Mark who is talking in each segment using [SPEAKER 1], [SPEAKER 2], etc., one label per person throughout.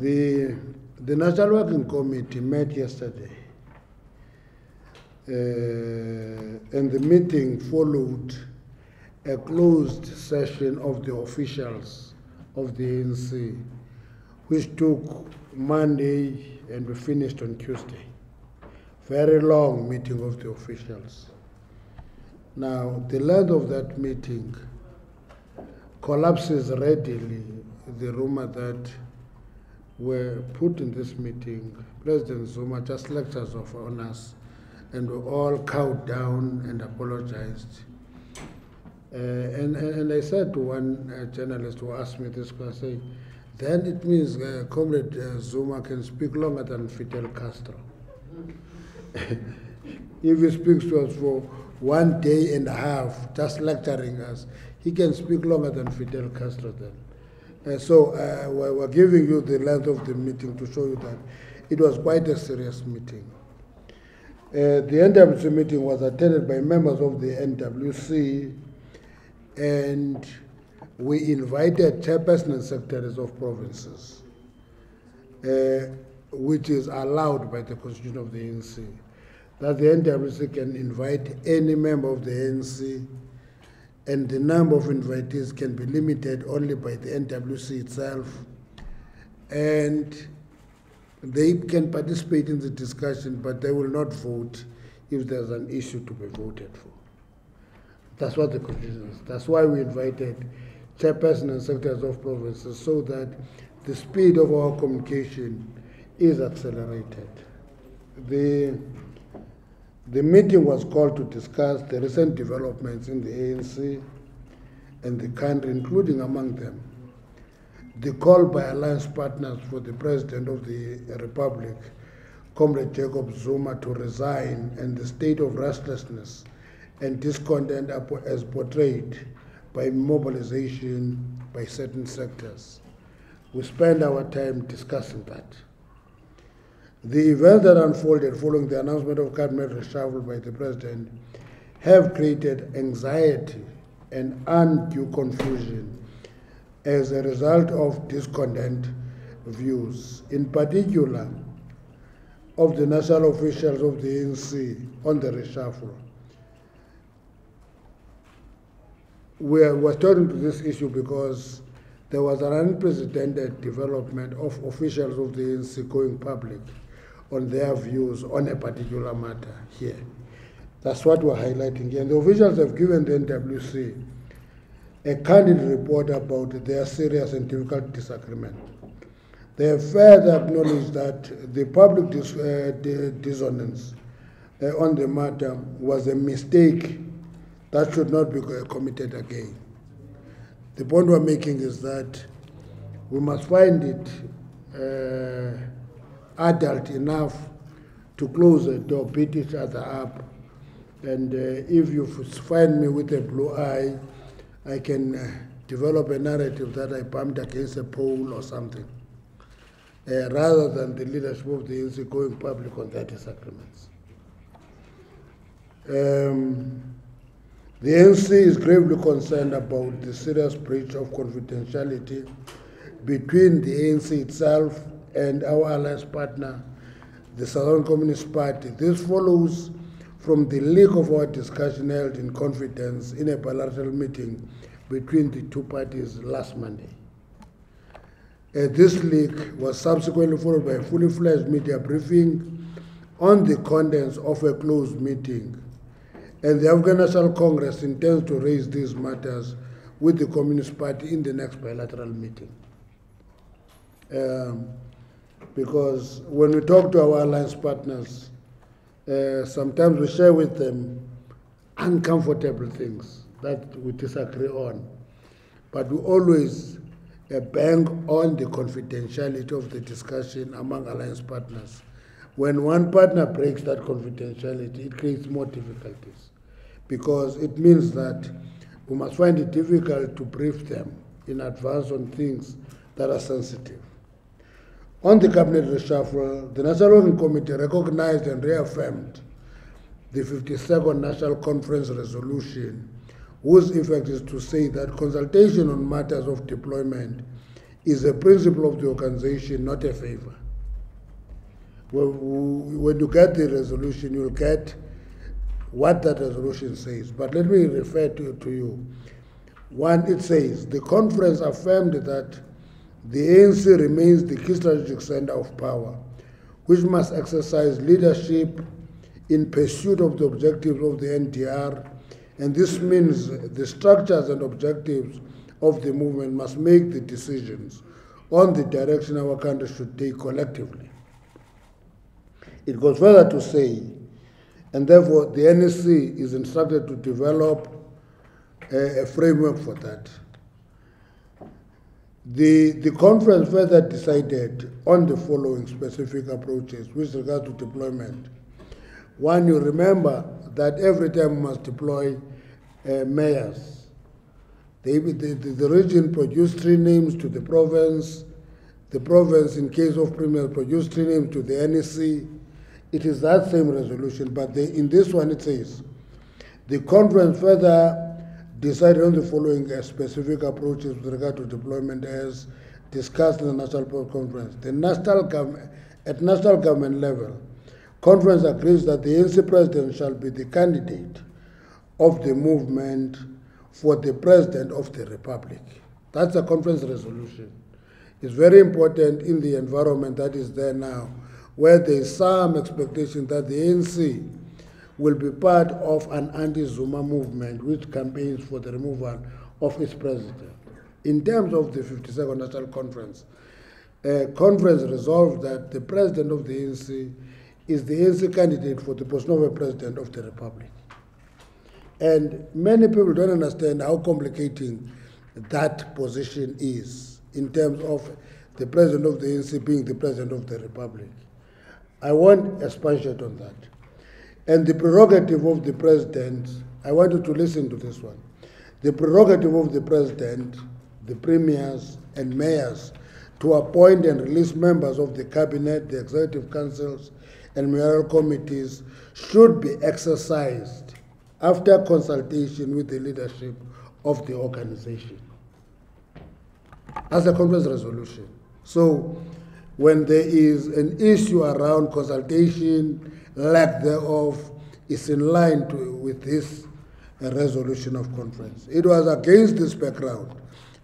[SPEAKER 1] The National Working Committee met yesterday, and the meeting followed a closed session of the officials of the ANC, which took Monday and we finished on Tuesday. Very long meeting of the officials. Now, the length of that meeting collapses readily the rumor that were put in this meeting. President Zuma just lectures on us, and we all cowed down and apologized. And I said to one journalist who asked me this question, then it means Comrade Zuma can speak longer than Fidel Castro. If he speaks to us for 1 day and a half, just lecturing us, he can speak longer than Fidel Castro then. So we're giving you the length of the meeting to show you that it was quite a serious meeting. The NWC meeting was attended by members of the NWC, and we invited chairpersons and secretaries of provinces, which is allowed by the constitution of the ANC, that the NWC can invite any member of the ANC, and the number of invitees can be limited only by the NWC itself, and they can participate in the discussion, but they will not vote if there's an issue to be voted for. That's what the constitution is. That's why we invited chairpersons and secretaries of provinces, so that the speed of our communication is accelerated. The meeting was called to discuss the recent developments in the ANC and the country, including among them the call by alliance partners for the President of the Republic, Comrade Jacob Zuma, to resign, and the state of restlessness and discontent as portrayed by mobilization by certain sectors. We spend our time discussing that. The events that unfolded following the announcement of cabinet reshuffle by the President have created anxiety and undue confusion as a result of discontent views, in particular of the national officials of the ANC on the reshuffle. We're turning to this issue because there was an unprecedented development of officials of the ANC going public on their views on a particular matter here. That's what we're highlighting here. And the officials have given the NWC a candid report about their serious and difficult disagreement. They have further acknowledged that the public dissonance on the matter was a mistake that should not be committed again. The point we're making is that we must find it adult enough to close the door, beat each other up, and if you find me with a blue eye, I can develop a narrative that I bumped against a pole or something, rather than the leadership of the ANC going public on their disagreements. The ANC is gravely concerned about the serious breach of confidentiality between the ANC itself and our alliance partner, the Southern Communist Party. This follows from the leak of our discussion held in confidence in a bilateral meeting between the two parties last Monday. This leak was subsequently followed by a fully fledged media briefing on the contents of a closed meeting, and the Afghan National Congress intends to raise these matters with the Communist Party in the next bilateral meeting. Because when we talk to our alliance partners, sometimes we share with them uncomfortable things that we disagree on, but we always bang on the confidentiality of the discussion among alliance partners. When one partner breaks that confidentiality, it creates more difficulties, because it means that we must find it difficult to brief them in advance on things that are sensitive. On the cabinet reshuffle, the National Working Committee recognized and reaffirmed the 52nd National Conference resolution, whose effect is to say that consultation on matters of deployment is a principle of the organization, not a favor. When you get the resolution, you'll get what that resolution says. But let me refer to you. One, it says, the conference affirmed that the ANC remains the key strategic center of power, which must exercise leadership in pursuit of the objectives of the NTR, and this means the structures and objectives of the movement must make the decisions on the direction our country should take collectively. It goes further to say, and therefore the NEC is instructed to develop a framework for that. The conference further decided on the following specific approaches with regard to deployment. One, you remember that every time we must deploy mayors. The region produced 3 names to the province in case of premier produced 3 names to the NEC. It is that same resolution, but in this one it says, the conference further decided on the following specific approaches with regard to deployment as discussed in the National Conference. At national government level, conference agrees that the ANC president shall be the candidate of the movement for the president of the republic. That's a conference resolution. It's very important in the environment that is there now, where there is some expectation that the ANC will be part of an anti-Zuma movement which campaigns for the removal of its president. In terms of the 52nd National Conference, conference resolved that the president of the ANC is the ANC candidate for the position of a president of the republic. And many people don't understand how complicating that position is in terms of the president of the ANC being the president of the republic. I won't expatiate on that. And the prerogative of the president, I want you to listen to this one. The prerogative of the president, the premiers and mayors to appoint and release members of the cabinet, the executive councils, and mayoral committees should be exercised after consultation with the leadership of the organization. That's a conference resolution. So when there is an issue around consultation, lack thereof, is in line with this resolution of conference. It was against this background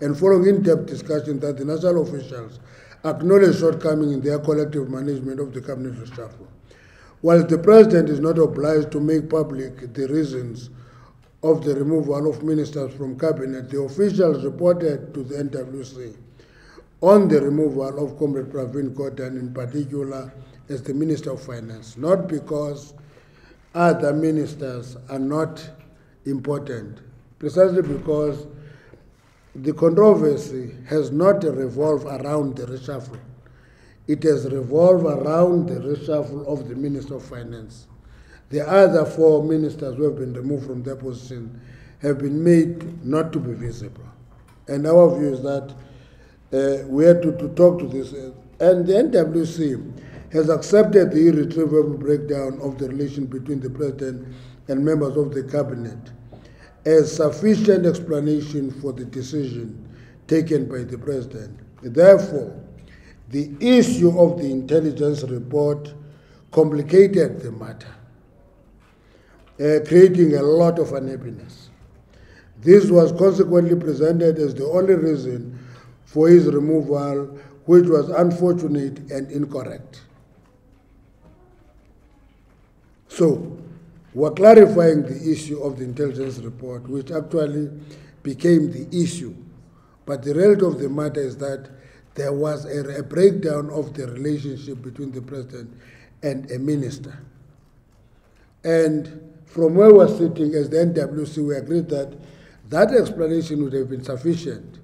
[SPEAKER 1] and following in-depth discussion that the national officials acknowledged shortcomings in their collective management of the cabinet reshuffle. While the president is not obliged to make public the reasons of the removal of ministers from cabinet, the officials reported to the NWC on the removal of Comrade Pravin Gordhan in particular as the Minister of Finance, not because other ministers are not important, precisely because the controversy has not revolved around the reshuffle. It has revolved around the reshuffle of the Minister of Finance. The other 4 ministers who have been removed from their position have been made not to be visible. And our view is that we have to talk to this. And the NWC has accepted the irretrievable breakdown of the relation between the president and members of the cabinet as sufficient explanation for the decision taken by the president. Therefore, the issue of the intelligence report complicated the matter, creating a lot of unhappiness. This was consequently presented as the only reason for his removal, which was unfortunate and incorrect. So, we're clarifying the issue of the intelligence report, which actually became the issue. But the reality of the matter is that there was a breakdown of the relationship between the president and a minister. And from where we're sitting as the NWC, we agreed that that explanation would have been sufficient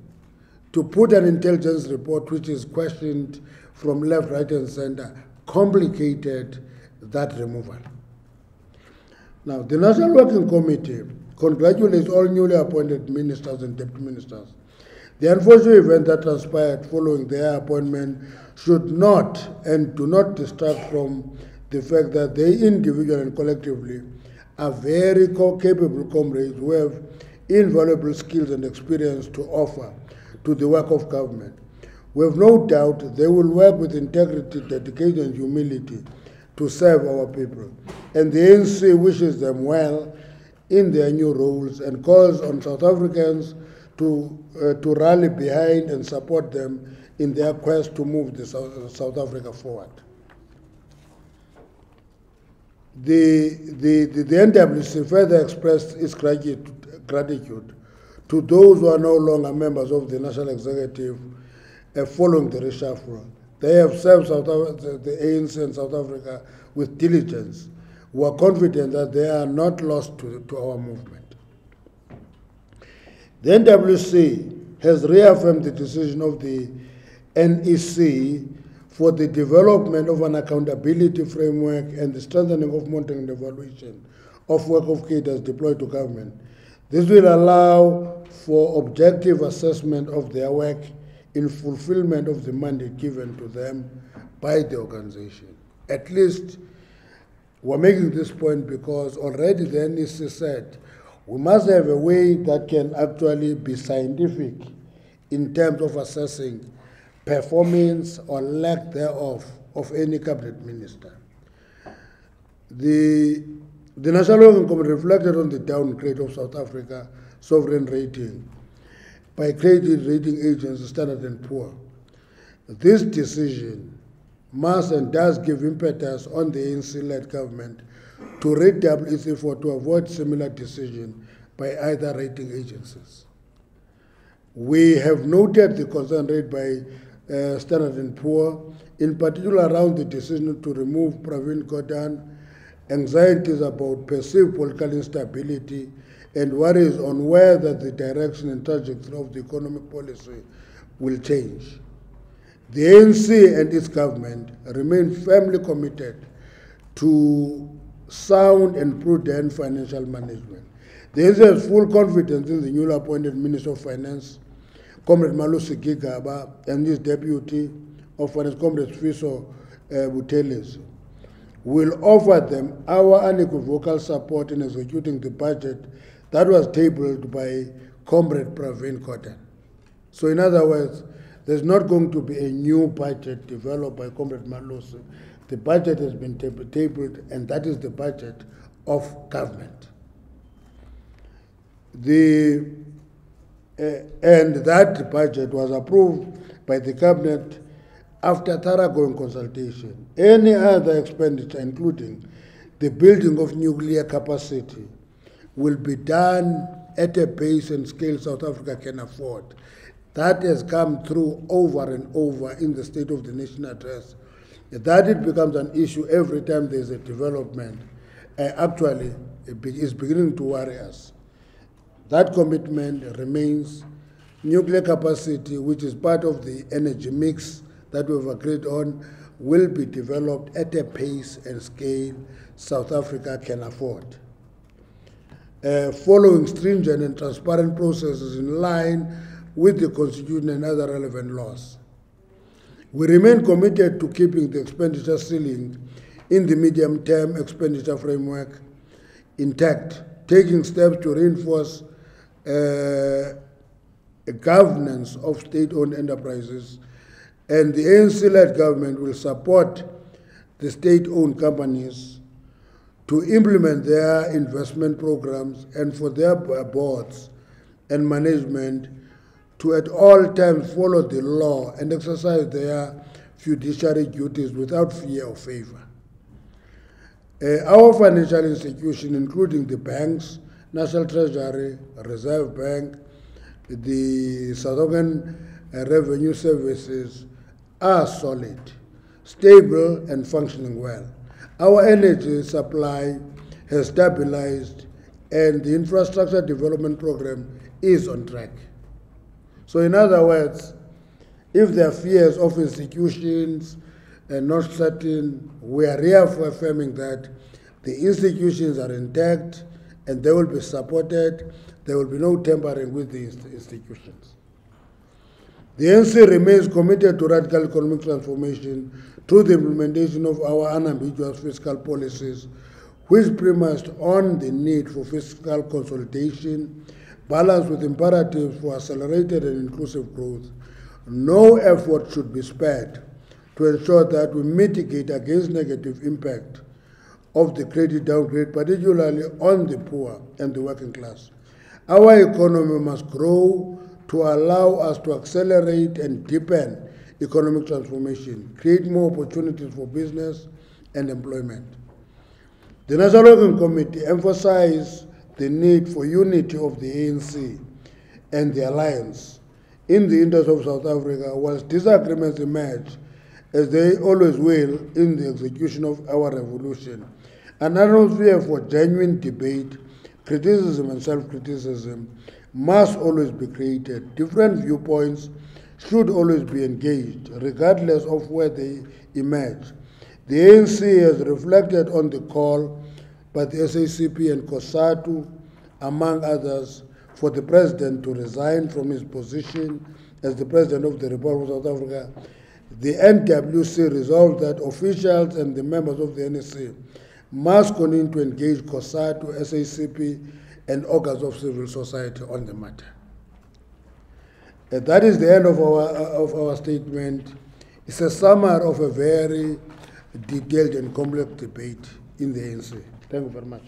[SPEAKER 1] to put an intelligence report which is questioned from left, right, and center, complicated that removal. Now, the National Working Committee congratulates all newly appointed ministers and deputy ministers. The unfortunate event that transpired following their appointment should not and do not distract from the fact that they individually and collectively are very capable comrades who have invaluable skills and experience to offer to the work of government. We have no doubt they will work with integrity, dedication, and humility to serve our people. And the ANC wishes them well in their new roles and calls on South Africans to rally behind and support them in their quest to move South Africa forward. The NWC further expressed its gratitude to those who are no longer members of the National Executive following the reshuffle. They have served the ANC and South Africa with diligence. We are confident that they are not lost to our movement. The NWC has reaffirmed the decision of the NEC for the development of an accountability framework and the strengthening of monitoring and evaluation of work of cadres deployed to government. This will allow for objective assessment of their work in fulfillment of the mandate given to them by the organization. At least we're making this point because already the NEC said we must have a way that can actually be scientific in terms of assessing performance or lack thereof of any cabinet minister. The National Working Committee reflected on the downgrade of South Africa sovereign rating by credit rating agency Standard & Poor. This decision must and does give impetus on the ANC-led government to redouble its effort to avoid similar decision by either rating agencies. We have noted the concern raised by Standard & Poor, in particular around the decision to remove Pravin Gordhan, anxieties about perceived political instability, and worries on whether the direction and trajectory of the economic policy will change. The ANC and its government remain firmly committed to sound and prudent financial management. The ANC has full confidence in the newly appointed Minister of Finance, Comrade Malusi Gigaba, and his Deputy of Finance, Comrade Fiso Buthelezi. We'll offer them our unequivocal support in executing the budget that was tabled by Comrade Pravin Gordhan. So in other words, there's not going to be a new budget developed by Comrade Malusi. The budget has been tabled, and that is the budget of government. And that budget was approved by the cabinet after thoroughgoing consultation. Any other expenditure, including the building of nuclear capacity, will be done at a pace and scale South Africa can afford. That has come through over and over in the State of the Nation address. That it becomes an issue every time there's a development, actually is beginning to worry us. That commitment remains. Nuclear capacity, which is part of the energy mix that we've agreed on, will be developed at a pace and scale South Africa can afford. Following stringent and transparent processes in line with the Constitution and other relevant laws. We remain committed to keeping the expenditure ceiling in the medium-term expenditure framework intact, taking steps to reinforce governance of state-owned enterprises, and the ANC-led government will support the state-owned companies to implement their investment programs and for their boards and management to at all times follow the law and exercise their fiduciary duties without fear or favor. Our financial institutions, including the banks, National Treasury, Reserve Bank, the South African Revenue Services, are solid, stable, and functioning well. Our energy supply has stabilized, and the infrastructure development program is on track. So in other words, if there are fears of institutions not certain, we are reaffirming that the institutions are intact and they will be supported. There will be no tampering with the institutions. The ANC remains committed to radical economic transformation through the implementation of our unambiguous fiscal policies, which premised on the need for fiscal consolidation, balanced with imperatives for accelerated and inclusive growth, no effort should be spared to ensure that we mitigate against negative impact of the credit downgrade, particularly on the poor and the working class. Our economy must grow to allow us to accelerate and deepen economic transformation, create more opportunities for business and employment. The National Working Committee emphasized the need for unity of the ANC and the alliance in the interest of South Africa, whilst disagreements emerge, as they always will in the execution of our revolution. An atmosphere for genuine debate, criticism and self-criticism must always be created. Different viewpoints should always be engaged, regardless of where they emerge. The ANC has reflected on the call by the SACP and COSATU, among others, for the President to resign from his position as the President of the Republic of South Africa. The NWC resolved that officials and the members of the NSC must continue to engage COSATU, SACP, and organs of civil society on the matter. That is the end of our statement. It's a summary of a very detailed and complex debate in the ANC. Thank you very much.